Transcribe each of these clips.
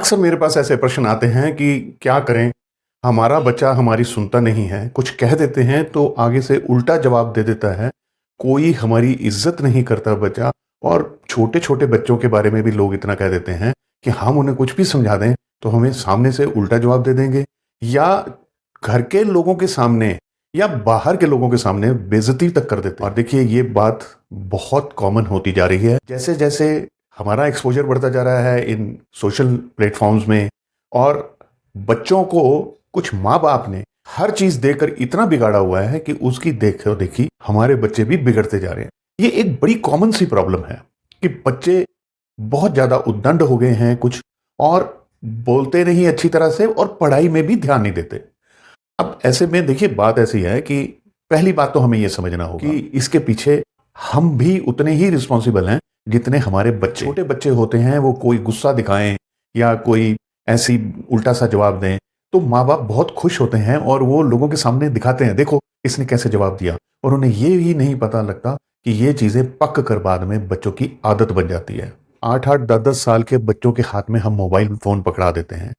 अक्सर मेरे पास ऐसे प्रश्न आते हैं कि क्या करें, हमारा बच्चा हमारी सुनता नहीं है, कुछ कह देते हैं तो आगे से उल्टा जवाब दे देता है, कोई हमारी इज़्ज़त नहीं करता बच्चा। और छोटे-छोटे बच्चों के बारे में भी लोग इतना कह देते हैं कि हम उन्हें कुछ भी समझा दें, तो हमें सामने से उल्टा जवाब दे देंगे या घर के लोगों के सामने या बाहर के लोगों के सामने बेइज़्ज़ती तक कर देते हैं। और देखिए ये बात बहुत कॉमन होती जा रही है। जैसे-जैसे हमारा एक्सपोज़र बढ़ता जा रहा है इन सोशल प्लेटफ़ॉर्म्स में और बच्चों को कुछ माँ-बाप ने हर चीज़ देकर इतना बिगाड़ा हुआ है कि उसकी देखो-देखी हमारे बच्चे भी बिगड़ते जा रहे हैं। ये एक बड़ी कॉमन सी प्रॉब्लम है कि बच्चे बहुत ज़्यादा उद्दंड हो गए हैं कुछ और बोलते नहीं अच्छी तरह से और पढ़ाई में भी ध्यान नहीं देते। अब ऐसे में देखिए बात ऐसी है कि पहली बात तो हमें ये समझना होगा कि इसके पीछे हम भी उतने ही रिस्पॉन्सिबल हैं जितने हमारे बच्चे। छोटे बच्चे होते हैं वो कोई गुस्सा दिखाएं या कोई ऐसी उल्टा सा जवाब दें तो माँ बाप बहुत खुश होते हैं और वो लोगों के सामने दिखाते हैं, देखो इसने कैसे जवाब दिया। और उन्हें ये ही नहीं पता लगता कि ये चीज़ें पक कर बाद में बच्चों की आदत बन जाती है। 8-8 10-10 साल के बच्चों के हाथ में हम मोबाइल फ़ोन पकड़ा देते हैं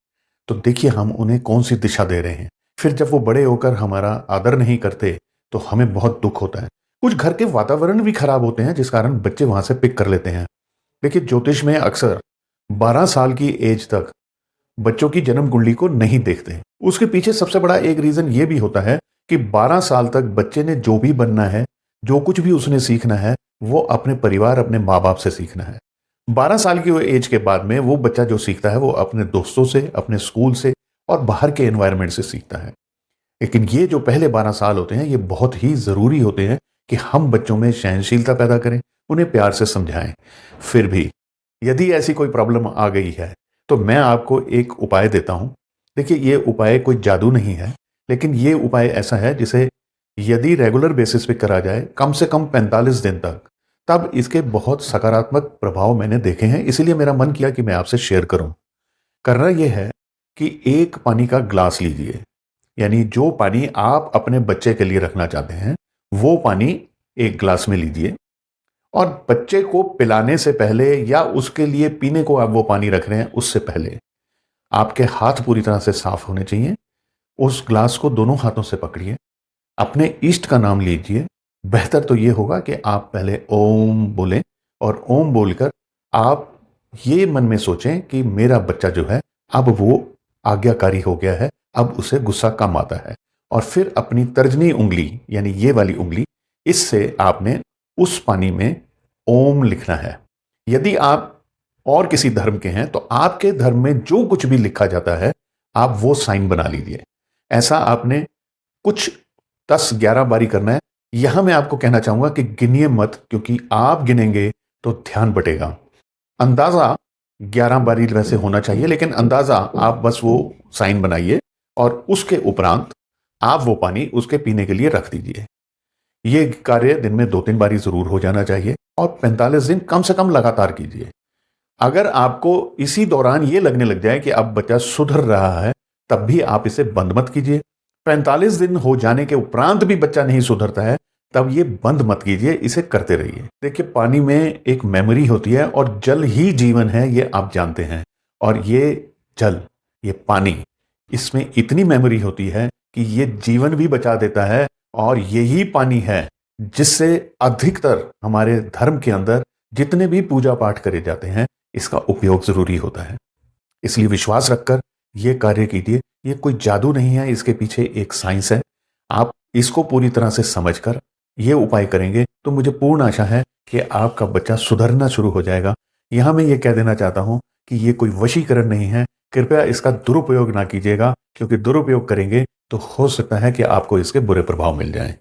तो देखिए हम उन्हें कौन सी दिशा दे रहे हैं। फिर जब वो बड़े होकर हमारा आदर नहीं करते तो हमें बहुत दुख होता है। कुछ घर के वातावरण भी खराब होते हैं जिस कारण बच्चे वहां से पिक कर लेते हैं। देखिए ज्योतिष में अक्सर 12 साल की एज तक बच्चों की जन्म कुंडली को नहीं देखते। उसके पीछे सबसे बड़ा एक रीजन ये भी होता है कि 12 साल तक बच्चे ने जो भी बनना है, जो कुछ भी उसने सीखना है, वो अपने परिवार, अपने माँ बाप से सीखना है। 12 साल की एज के बाद में वो बच्चा जो सीखता है वो अपने दोस्तों से, अपने स्कूल से और बाहर के एनवायरनमेंट से सीखता है। लेकिन ये जो पहले 12 साल होते हैं ये बहुत ही ज़रूरी होते हैं कि हम बच्चों में सहनशीलता पैदा करें, उन्हें प्यार से समझाएं। फिर भी यदि ऐसी कोई प्रॉब्लम आ गई है तो मैं आपको एक उपाय देता हूं। देखिए ये उपाय कोई जादू नहीं है, लेकिन ये उपाय ऐसा है जिसे यदि रेगुलर बेसिस पे करा जाए कम से कम 45 दिन तक, तब इसके बहुत सकारात्मक प्रभाव मैंने देखे हैं। इसीलिए मेरा मन किया कि मैं आपसे शेयर करूं। करना यह है कि एक पानी का ग्लास लीजिए, यानी जो पानी आप अपने बच्चे के लिए रखना चाहते हैं वो पानी एक ग्लास में लीजिए और बच्चे को पिलाने से पहले या उसके लिए पीने को आप वो पानी रख रहे हैं उससे पहले आपके हाथ पूरी तरह से साफ होने चाहिए। उस ग्लास को दोनों हाथों से पकड़िए, अपने इष्ट का नाम लीजिए। बेहतर तो ये होगा कि आप पहले ओम बोलें और ओम बोलकर आप ये मन में सोचें कि मेरा बच्चा जो है अब वो आज्ञाकारी हो गया है, अब उसे गुस्सा कम आता है। और फिर अपनी तर्जनी उंगली यानी ये वाली उंगली, इससे आपने उस पानी में ओम लिखना है। यदि आप और किसी धर्म के हैं तो आपके धर्म में जो कुछ भी लिखा जाता है आप वो साइन बना लीजिए। ऐसा आपने कुछ 10-11 बारी करना है। यहां मैं आपको कहना चाहूंगा कि गिनिए मत, क्योंकि आप गिनेंगे तो ध्यान बटेगा। अंदाजा 11 बारी वैसे होना चाहिए, लेकिन अंदाजा आप बस वो साइन बनाइए और उसके उपरांत आप वो पानी उसके पीने के लिए रख दीजिए। ये कार्य दिन में 2-3 बारी जरूर हो जाना चाहिए और 45 दिन कम से कम लगातार कीजिए। अगर आपको इसी दौरान ये लगने लग जाए कि अब बच्चा सुधर रहा है, तब भी आप इसे बंद मत कीजिए। 45 दिन हो जाने के उपरांत भी बच्चा नहीं सुधरता है, तब ये बंद मत कीजिए, इसे करते रहिए। देखिए पानी में एक मेमोरी होती है और जल ही जीवन है, ये आप जानते हैं। और ये जल, ये पानी, इसमें इतनी मेमोरी होती है कि ये जीवन भी बचा देता है। और यही पानी है जिससे अधिकतर हमारे धर्म के अंदर जितने भी पूजा पाठ करे जाते हैं इसका उपयोग जरूरी होता है। इसलिए विश्वास रखकर यह कार्य कीजिए। ये कोई जादू नहीं है, इसके पीछे एक साइंस है। आप इसको पूरी तरह से समझकर ये उपाय करेंगे तो मुझे पूर्ण आशा है कि आपका बच्चा सुधरना शुरू हो जाएगा। यहां मैं ये कह देना चाहता हूं कि ये कोई वशीकरण नहीं है। कृपया इसका दुरुपयोग ना कीजिएगा, क्योंकि दुरुपयोग करेंगे तो हो सकता है कि आपको इसके बुरे प्रभाव मिल जाएं।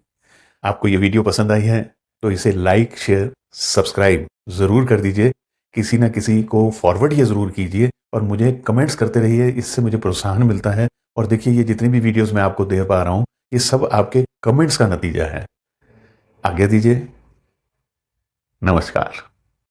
आपको ये वीडियो पसंद आई है तो इसे लाइक, शेयर, सब्सक्राइब जरूर कर दीजिए। किसी ना किसी को फॉरवर्ड ये जरूर कीजिए और मुझे कमेंट्स करते रहिए, इससे मुझे प्रोत्साहन मिलता है। और देखिए ये जितनी भी वीडियोस मैं आपको दे पा रहा हूं ये सब आपके कमेंट्स का नतीजा है। आज्ञा दीजिए। नमस्कार।